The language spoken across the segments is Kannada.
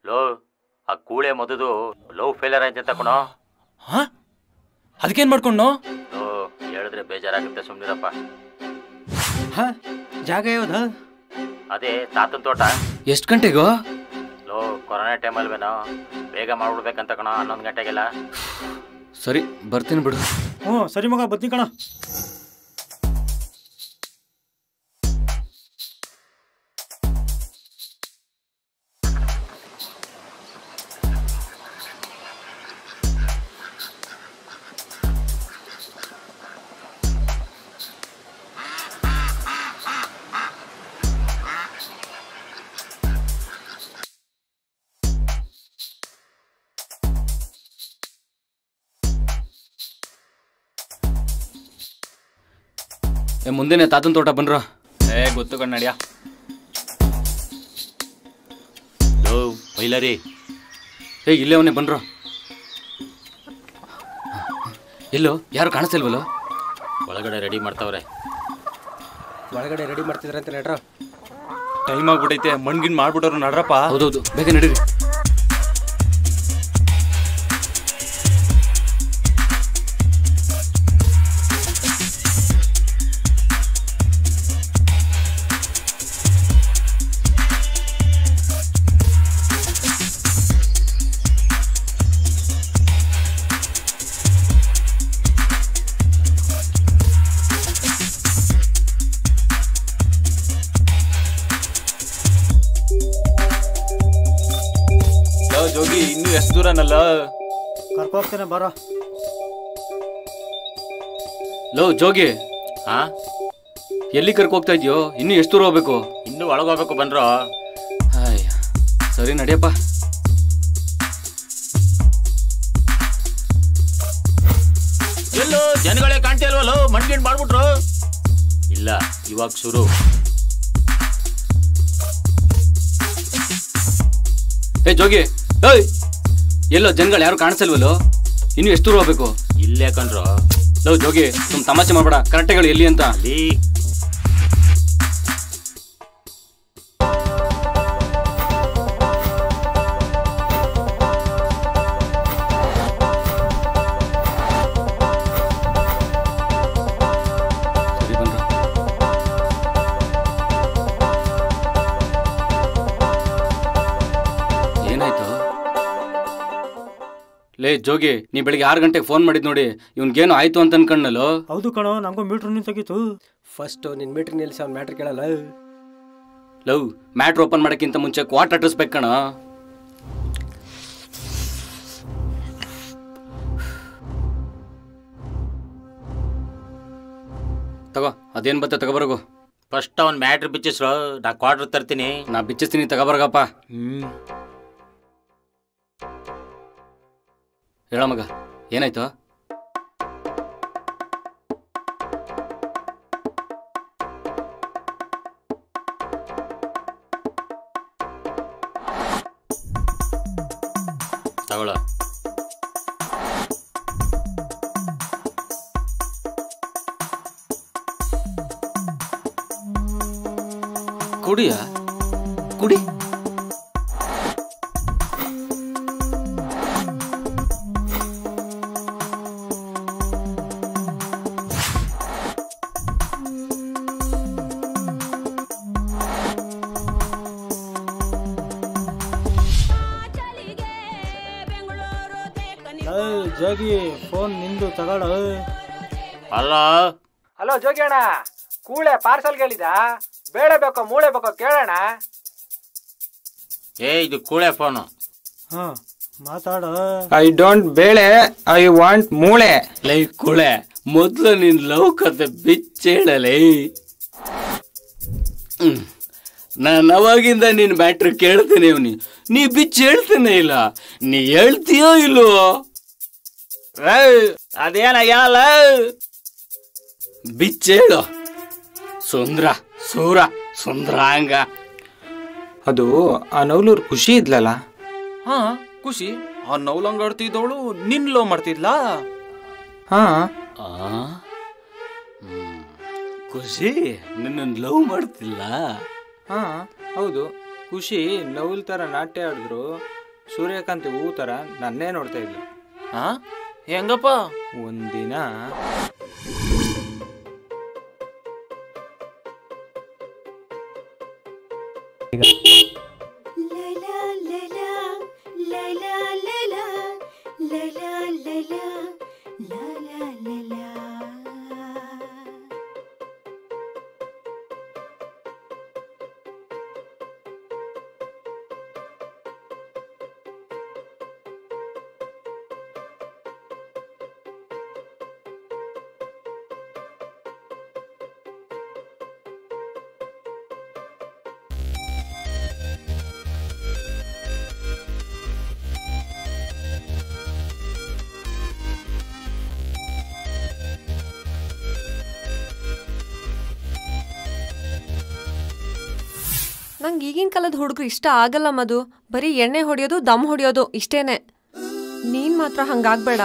ಲೋ ಆ ಕೂಳೆ ಮದುದು ಲವ್ ಫೇಲರ್ ಆಯ್ತು ಅಂತ ಕಣೋ. ಹಾಂ ಅದಕ್ಕೇನು ಮಾಡ್ಕೊಂಡು? ಲೋ ಹೇಳಿದ್ರೆ ಬೇಜಾರಾಗುತ್ತೆ, ಸುಮ್ಮನಿರಪ್ಪ. ಹಾಂ ಜಾಗ ಯಾವ್ದು? ಅದೇ ತಾತನ ತೋಟ. ಎಷ್ಟು ಗಂಟೆಗೋ? ಲೋ ಕೊರೋನಾ ಟೈಮಲ್ವೇನೋ, ಬೇಗ ಮಾಡ್ಬಿಡ್ಬೇಕಂತ ಕಣೋ, 11 ಗಂಟೆಗೆಲ್ಲ. ಸರಿ ಬರ್ತೀನಿ ಬಿಡು. ಹ್ಞೂ ಸರಿ ಮಗ, ಬರ್ತೀನಿ ಕಣ. ಮುಂದೆನೆ ತಾತನ ತೋಟ ಬನ್ರ. ಗೊತ್ತು ಕಣ್ ನಡಿಯ. ಲೋ ಬೈಲರಿ, ಇಲ್ಲೇ ಅವನೇ ಬನ್ರ. ಎಲ್ಲೋ ಯಾರು ಕಾಣಿಸ್ತಿಲ್ವಲ್ಲೋ? ಒಳಗಡೆ ರೆಡಿ ಮಾಡ್ತಾವ್ರೆ. ಒಳಗಡೆ ರೆಡಿ ಮಾಡ್ತಿದ್ರೆ ಅಂತ ನಡ್ರ. ಟೈಮ್ ಆಗ್ಬಿಟ್ಟೈತೆ, ಮಣ್ಗಿನ್ ಮಾಡ್ಬಿಟ್ಟವ್ರು ನಡ್ರಪ್ಪ. ಹೌದೌದು, ಬೇಗ ನಡೀರಿ. ಜೋಗಿ ಇನ್ನು ಎಷ್ಟು ದೂರನಲ್ಲ? ಕರ್ಕೊ ಹೋಗ್ತೇನೆ ಬರೋ. ಲೋ ಜೋಗಿ, ಹಾ ಎಲ್ಲಿ ಕರ್ಕೊ ಹೋಗ್ತಾ ಇದೆಯೋ? ಇನ್ನು ಎಷ್ಟು ದೂರ ಹೋಗ್ಬೇಕು? ಇನ್ನೂ ಒಳಗೋಗ್ಬೇಕು, ಬನ್ರೋ. ಹಾಯ್ ಸರಿ ನಡಿಯಪ್ಪ. ಎಲ್ಲೋ ಜನಗಳೇ ಕಾಣ್ತಾ ಇಲ್ವಲ್ಲೋ, ಮಣ್ಗಿಣ್ ಮಾಡ್ಬಿಟ್ರು. ಇಲ್ಲ, ಇವಾಗ ಶುರು. ಜೋಗಿ, ಎಲ್ಲೋ ಜನಗಳು ಯಾರು ಕಾಣಿಸಲ್ವಲ್ಲೋ? ಇನ್ನು ಎಷ್ಟು ದೂರ ಹೋಗ್ಬೇಕು? ಇಲ್ಲೇ ಕಣ್ರೋ. ಲೋ ಜೋಗಿ, ತುಂಬ ತಮಾಷೆ ಮಾಡ್ಬೇಡ, ಕರೆಕ್ಟ್ಗಳು ಎಲ್ಲಿ ಅಂತ. ಅಲ್ಲಿ ಲೇ ಜೋಗಿ, ನೀ ಬೆಳಿಗ್ಗೆ 6 ಗಂಟೆಗೆ ಫೋನ್ ಮಾಡಿದ್ ನೋಡಿ, ಇವ್ನಿಗೇನು ಆಯ್ತು ಅಂತ ಅನ್ಕಣ್ಣಲ್ಲೋ? ಹೌದು ಕಣೋ, ನಂಗೂ ಮೀಟ್ರ್ ನಿಂತಾಗಿತ್ತು. ಫಸ್ಟ್ ನಿನ್ನ ಮೀಟ್ರ್ ನಿಲ್ಲಿಸಿ ಅವ್ನು ಮ್ಯಾಟ್ರ್ ಕೇಳಲ್ಲ. ಲವ್, ಮ್ಯಾಟ್ರ್ ಓಪನ್ ಮಾಡೋಕ್ಕಿಂತ ಮುಂಚೆ ಕ್ವಾರ್ಟ್ ಅಡ್ರೆಸ್ ಬೇಕು ಕಣ. ತಗೋ, ಅದೇನು ಬತ್ತ ತಗೋಬರ್ಗು. ಫಸ್ಟ್ ಅವ್ನು ಮ್ಯಾಟ್ರ್ ಬಿಚ್ಚಿಸ್ರು, ನಾ ಕ್ವಾರ್ಟರ್ ತರ್ತೀನಿ. ನಾ ಬಿಚ್ಚಿಸ್ತೀನಿ, ತಗೋಬರ್ಗಪ್ಪ. ಹೇಳ ಮಗ, ಏನಾಯ್ತು? ತಗೊಳ್ಳೋ. ಕುಡಿಯ ಕುಡಿ. ಜೋಗಿ, ಫೋನ್ ನಿಂದು ತಗೊಳ. ಹಲೋ ಹಲೋ ಜೋಗಿ ಅಣ್ಣ, ಕೂಳೆ ಪಾರ್ಸಲ್ ಕೇಳಿದ, ಬೇಳೆ ಬೇಕೋ ಮೂಳೆ ಬೇಕೋ ಕೇಳೋಣ. ಇದು ಕೂಳೆ ಫೋನು. ಹಾ ಮಾತಾಡ. ಐ ಡೋಂಟ್ ಬೇಳೆ, ಐ ವಾಂಟ್ ಮೂಳೆ. ಲೈ ಕೂಳೆ, ಮೊದ್ಲು ನಿನ್ ಲವ್ ಕತೆ ಬಿಚ್ಚೇಳಲೇ. ನಾನು ಅವಾಗಿಂದ ನಿನ್ ಮ್ಯಾಟ್ರ್ ಕೇಳ್ತೇನೆ, ನೀ ಬಿಚ್ಚ ಹೇಳ್ತೇನೆ ಇಲ್ಲ. ನೀ ಹೇಳ್ತೀಯೋ ಇಲ್ವೋ? ಅದೇನ ಹೇಳಲ್ಲ, ಬಿಚ್ಚೇಳು. ಸುಂದ್ರ ಸೂರ ಸುಂದ್ರಾಂಗ. ಅದು ಆ ನವಲೂರು ಖುಷಿ ಇದ್ಲಲ್ಲ? ಹಾ ಖುಷಿ. ಆ ನೌಲಂಗ್ ಆಡ್ತಿದ್ದವಳು ನಿನ್ ಲವ್ ಮಾಡ್ತಿದ್ಲಾ? ಹಾ. ಖುಷಿ ನಿನ್ನ ಲವ್ ಮಾಡ್ತಿಲ್ಲ? ಹಾ ಹೌದು. ಖುಷಿ ನವುಲ್ ಥರ ನಾಟ್ಯ ಆಡಿದ್ರು ಸೂರ್ಯಕಾಂತಿ ಹೂ ಥರ ನನ್ನೇ ನೋಡ್ತಾ ಇದ್ಲು. ಹಾ ಹೆಂಗಪ್ಪ? ಒಂದಿನ ನಂಗೆ ಈಗಿನ ಕಾಲದ ಹುಡುಗರು ಇಷ್ಟ ಆಗಲ್ಲ ಮಧು. ಬರೀ ಎಣ್ಣೆ ಹೊಡೆಯೋದು ದಮ್ ಹೊಡೆಯೋದು ಇಷ್ಟೇನೆ. ನೀನ್ ಮಾತ್ರ ಹಂಗಾಗ್ಬೇಡ.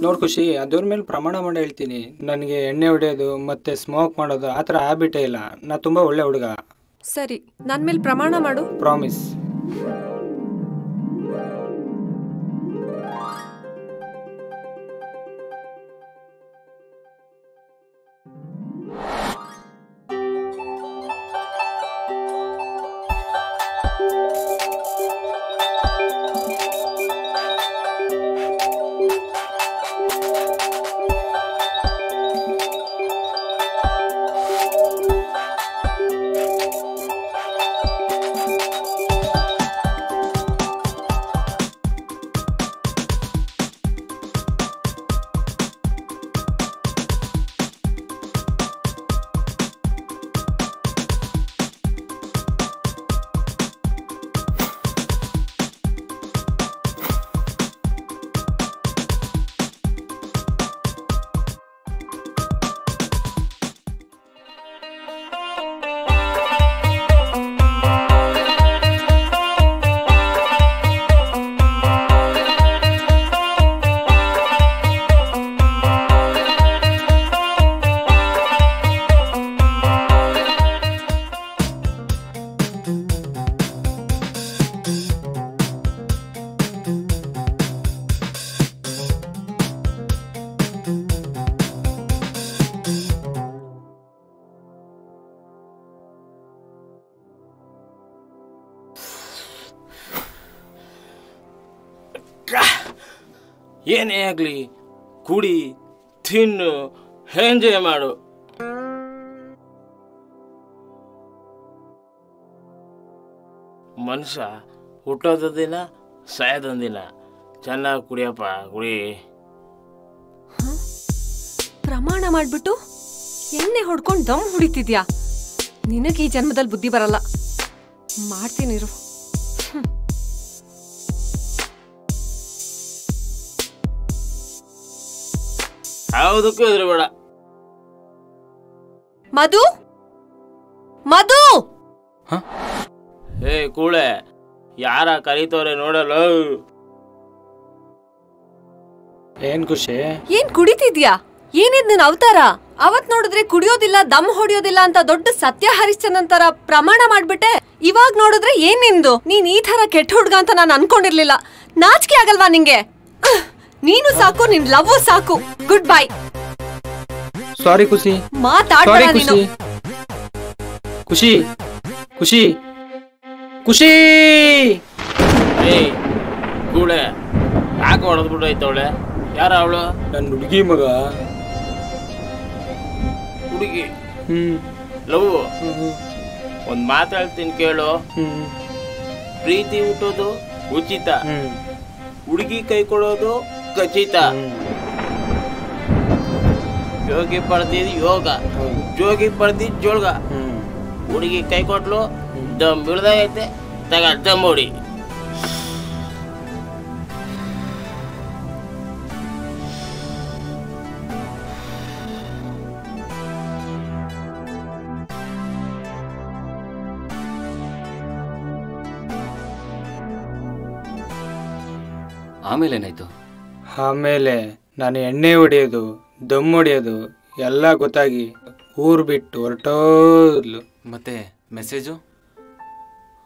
ನೋಡ್ ಖುಷಿ, ಅದ್ರ ಮೇಲೆ ಪ್ರಮಾಣ ಮಾಡಿ ಹೇಳ್ತೀನಿ, ನನಗೆ ಎಣ್ಣೆ ಹೊಡೆಯೋದು ಮತ್ತೆ ಸ್ಮೋಕ್ ಮಾಡೋದು ಆ ಥರ ಹ್ಯಾಬಿಟೇ ಇಲ್ಲ. ನಾ ತುಂಬ ಒಳ್ಳೆ ಹುಡುಗ. ಸರಿ, ನನ್ನ ಮೇಲೆ ಪ್ರಮಾಣ ಮಾಡು. ಪ್ರಾಮಿಸ್. ಏನೇ ಆಗಲಿ ಕುಡಿ, ತಿನ್ನು, ಎಂಜಾಯ್ ಮಾಡು. ಮನುಷ್ಯ ಹುಟ್ಟೋದೊಂದಿನ ಸಾಯೋದೊಂದಿನ. ಚೆನ್ನಾಗಿ ಕುಡಿಯಪ್ಪ, ಕುಡಿ. ಪ್ರಮಾಣ ಮಾಡ್ಬಿಟ್ಟು ಎಣ್ಣೆ ಹೊಡ್ಕೊಂಡು ದಮ್ ಹೊಡಿತಿದ್ಯಾ? ನಿನಗೆ ಈ ಜನ್ಮದಲ್ಲಿ ಬುದ್ಧಿ ಬರಲ್ಲ. ಮಾಡ್ತೀನಿರು. ಯಾವುದಕ್ಕೂ ಹೆದರಬೇಡ. ಮಧು, ಮಧು, ಹೇ ಕೂಳೆ, ಯಾರ ಕರೀತವ್ರೆ ನೋಡಲ್ಲ. ಏನ್ ಖುಷಿ? ಏನ್ ಕುಡಿತಿದ್ಯಾ? ಏನಿದ್ ನಿನ್ ಅವತಾರ? ಅವತ್ ನೋಡಿದ್ರೆ ಕುಡಿಯೋದಿಲ್ಲ ದಮ್ ಹೊಡಿಯೋದಿಲ್ಲ ಅಂತ ದೊಡ್ಡ ಸತ್ಯ ಹರಿಶ್ಚಂದ್ರನ್ ತರ ಪ್ರಮಾಣ ಮಾಡ್ಬಿಟ್ಟೆ. ಇವಾಗ ನೋಡಿದ್ರೆ ಏನ್ ನಿಂದು? ನೀನ್ ಈ ತರ ಕೆಟ್ಟ ಹುಡ್ಗ ಅಂತ ನಾನು ಅನ್ಕೊಂಡಿರ್ಲಿಲ್ಲ. ನಾಚಿಕೆ ಆಗಲ್ವಾ ನಿಂಗೆ? ನೀನು ಸಾಕು, ನಿನ್ ಲವ್ ಸಾಕು. Good bye. ಸಾರಿ ಖುಷಿ. ಮಾತಾಡ್ಬೇಡ ನೀನು. ಖುಷಿ, ಖುಷಿ, ಖುಷಿ. ಏಯ್ ಕೂಳೆ, ಯಾಕೆ ಹೊಡೆದ್ಬಿಟ್ಟು ಐತವಳೆ? ಯಾರ ಅವಳು? ನನ್ನ ಹುಡುಗಿ ಮಗ. ಹುಡುಗಿ? ಲವ್. ಒಂದ್ ಮಾತು ಹೇಳ್ತೀನಿ ಕೇಳು. ಪ್ರೀತಿ ಹುಟ್ಟೋದು ಉಚಿತ, ಹುಡುಗಿ ಕೈ ಕೊಡೋದು ಖಚಿತ. ಯೋಗಿ ಪಡೆದಿದ್ ಯೋಗ, ಜೋಗಿ ಪಡೆದಿದ್ ಜೋಳ್ಗ. ಹುಡುಗಿ ಕೈ ಕೊಟ್ಲು, ದಮ್ ಬಿಡ್ದಾಗೈತೆ, ತಗ ದಮ್ ಹೊಡಿ. ಆಮೇಲೆ ಏನಾಯ್ತು? ಆಮೇಲೆ ನಾನು ಎಣ್ಣೆ ಹೊಡೆಯೋದು ದಮ್ ಹೊಡೆಯೋದು ಎಲ್ಲ ಗೊತ್ತಾಗಿ ಊರು ಬಿಟ್ಟು ಹೊರಟೋದ್ಲು. ಮತ್ತೆ ಮೆಸೇಜು?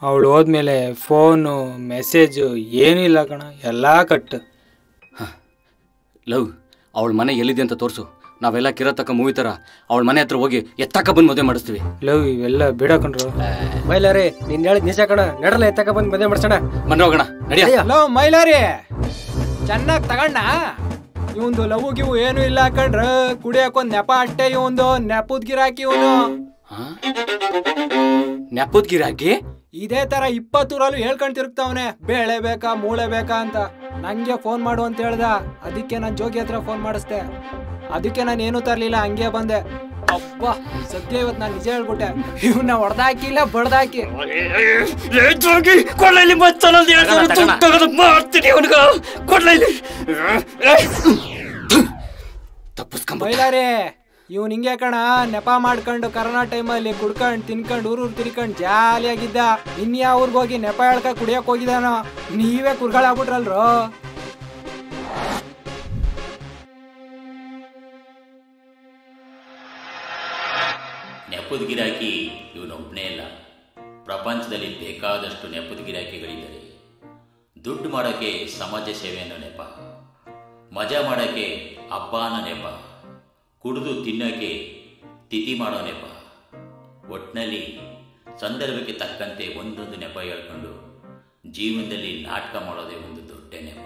ಅವಳು ಹೋದ್ಮೇಲೆ ಫೋನು ಮೆಸೇಜು ಏನೂ ಇಲ್ಲ ಕಣ, ಎಲ್ಲ ಕಟ್. ಲವ್, ಅವಳ ಮನೆ ಎಲ್ಲಿದೆ ಅಂತ ತೋರಿಸು. ನಾವೆಲ್ಲ ಕಿರತಕ್ಕ ಮೂವಿ ಥರ ಅವಳ ಮನೆ ಹತ್ರ ಹೋಗಿ ಎತ್ತಕ್ಕ ಬಂದು ಮದುವೆ ಮಾಡಿಸ್ತೀವಿ. ಲವ್ ಇವೆಲ್ಲ ಬಿಡಕಣ್ರು. ಮೈಲಾರಿ ನೀನ್ ಹೇಳಿದ್ ನಿಜ ಕಣ, ನಡಲ್ಲ ಎತ್ತಕ ಬಂದು ಮದುವೆ ಮಾಡ್ಸೋಣ. ಮನೆ ಹೋಗೋಣ ನಡಿಯ. ಲವ್ ಮೈಲಾರಿ ಚೆನ್ನಾಗ್ ತಗೊಂಡ. ಇವಂದು ಲವ್ ಗಿವು ಏನು ಇಲ್ಲ ಕಣ್ರ, ಕುಡಿಯಕ್ಕೊಂದ್ ನೆಪ ಅಷ್ಟೇ. ಇವಂದು ನೆಪದ್ ಗಿರಾಕಿ ಇವನು. ನೆಪದ್ ಗಿರಾಕಿ ಇದೇ ತರ 20 ಊರಲ್ಲೂ ಹೇಳ್ಕೊಂಡ್ ತಿರುಗ್ತಾವನೆ, ಬೇಳೆ ಬೇಕಾ ಮೂಳೆ ಬೇಕಾ ಅಂತ. ನಂಗೆ ಫೋನ್ ಮಾಡು ಅಂತ ಹೇಳ್ದ, ಅದಕ್ಕೆ ನಾನ್ ಜೋಗಿ ಹತ್ರ ಫೋನ್ ಮಾಡಿಸ್ದೆ. ಅದಕ್ಕೆ ನಾನು ಏನು ತರ್ಲಿಲ್ಲ, ಹಂಗೆ ಬಂದೆ. ಅಬ್ಬಾ ಸದ್ಯ ಇವತ್ತು ನಾನು ನಿಜ ಹೇಳ್ಬಿಟ್ಟೆ. ಇವನ್ನ ಹೊಡೆದಾಕಿಲ್ಲ ಬಡ್ದಾಕಿ. ಮೈಲಾರಿ ಇವ್ನು ಹಿಂಗೆ ಕಣ, ನೆಪ ಮಾಡ್ಕೊಂಡು ಕರೋನಾ ಟೈಮಲ್ಲಿ ಕುಡ್ಕೊಂಡ್ ತಿನ್ಕೊಂಡ್ ಊರೂರ್ ತಿರ್ಕೊಂಡ್ ಜಾಲಿಯಾಗಿದ್ದ. ಇನ್ಯಾವ ಊರ್ಗ್ ಹೋಗಿ ನೆಪ ಹೇಳ್ಕ ಕುಡಿಯಕ್ ಹೋಗಿದಾನೋ, ನೀವೇ ಕುರ್ಗಳಾಗ್ಬಿಟ್ರಲ್ರು. ನೆಪದ ಗಿರಾಕಿ ಇವನೊಬ್ಬನೇ ಇಲ್ಲ, ಪ್ರಪಂಚದಲ್ಲಿ ಬೇಕಾದಷ್ಟು ನೆಪದ ಗಿರಾಕಿಗಳಿದ್ದಾರೆ. ದುಡ್ಡು ಮಾಡೋಕ್ಕೆ ಸಮಾಜ ಸೇವೆಯನ್ನು ನೆಪ, ಮಜಾ ಮಾಡೋಕ್ಕೆ ಹಬ್ಬನ ನೆಪ, ಕುಡಿದು ತಿನ್ನೋಕ್ಕೆ ತಿಥಿ ಮಾಡೋ ನೆಪ. ಒಟ್ಟಿನಲ್ಲಿ ಸಂದರ್ಭಕ್ಕೆ ತಕ್ಕಂತೆ ಒಂದೊಂದು ನೆಪ ಹೇಳ್ಕೊಂಡು ಜೀವನದಲ್ಲಿ ನಾಟಕ ಮಾಡೋದೇ ಒಂದು ದೊಡ್ಡ ನೆಪ.